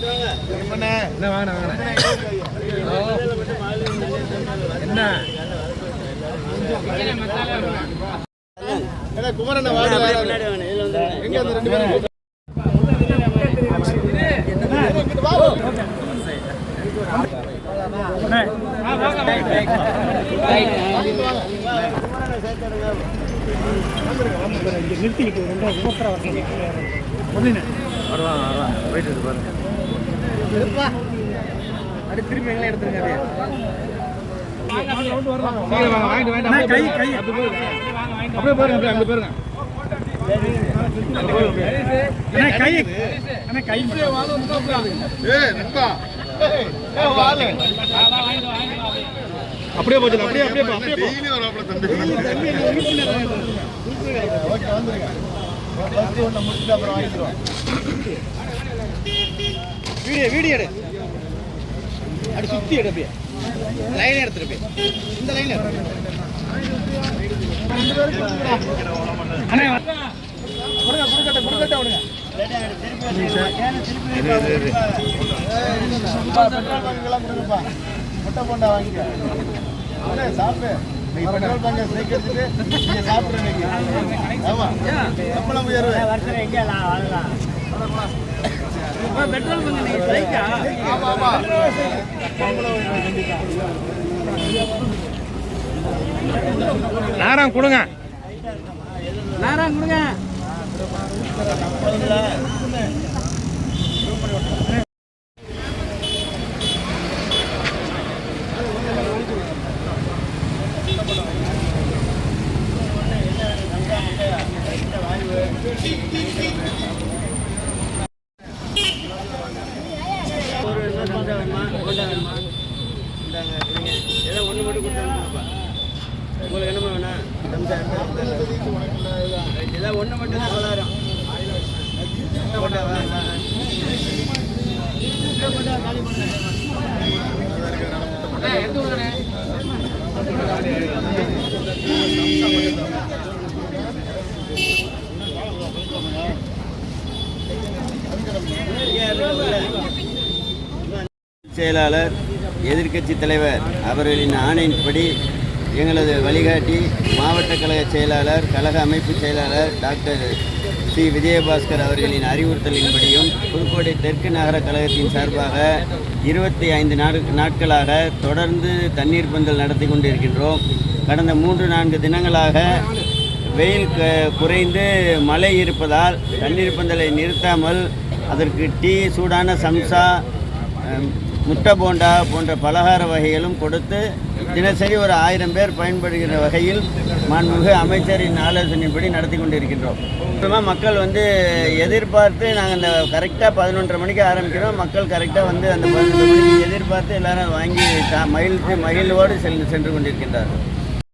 என்ன வாங்க என்ன குமரன் எங்க அந்த 2 பேரும் நிறுத்திக்கிட்டு வருவாங்க போயிட்டு பாருங்க அடுத்து திரும்பி எங்களை எடுத்துருங்க அப்படியே பாருங்க அங்க பாருங்க அப்படியே போச்சு அப்படியே டெய்லி வராப்ல தம்பி ஓகே வந்துருங்க ஃபர்ஸ்ட் ஒண்ணு முடிச்சிட்டு அப்புறம் வாங்கிடுவோம் வீடியோ எடு அடி சுத்தி எடு அப்படியே லைன் எடுத்துட்டு போய் இந்த லைன் அண்ணே குடுக்கட்ட விடுங்க முட்டை போண்டா வாங்கிக்க சாப்பிடு பெட்ரோல் பங்க் ஸ்ட்ரைக் எடுத்துட்டு நீங்க சாப்பிடுறீங்க ஆமா சம்பளம் உயர்வு பெட்ரோல் பங்க் நீங்க ஸ்ட்ரைக்கா ஆமா ஆமா சம்பளம் உயர்வு கண்டிப்பா நேரம் கொடுங்க உங்களுக்கு என்னமா வேணா இதான் ஒன்று மட்டும் தான் 9,000 செயலாளர் எதிர்க்கட்சி தலைவர் அவர்களின் ஆணையின்படி எங்களது வழிகாட்டி மாவட்ட கழக செயலாளர் கழக அமைப்பு செயலாளர் டாக்டர் சி விஜயபாஸ்கர் அவர்களின் அறிவுறுத்தலின்படியும் புதுக்கோட்டை தெற்கு நகர கழகத்தின் சார்பாக 25 நாட்களாக தொடர்ந்து தண்ணீர் பந்தல் நடத்தி கொண்டிருக்கின்றோம். கடந்த 3-4 தினங்களாக வெயில் குறைந்து மழை இருப்பதால் தண்ணீர் பந்தலை நிறுத்தாமல் அதற்கு டீ, சூடான சம்சா, முட்டை போண்டா போன்ற பலகார வகைகளும் கொடுத்து தினசரி ஒரு 1000 பேர் பயன்படுகிற வகையில் மாண்புமிகு அமைச்சரின் ஆலோசனைப்படி நடத்தி கொண்டிருக்கின்றோம். மக்கள் எதிர்பார்த்து நாங்கள் இந்த கரெக்டாக 11:30 மணிக்கு ஆரம்பிக்கிறோம். மக்கள் கரெக்டாக அந்த 12 மணிக்கு எதிர்பார்த்து எல்லாரும் வாங்கி மகிழ்வோடு சென்று கொண்டிருக்கின்றார்கள்.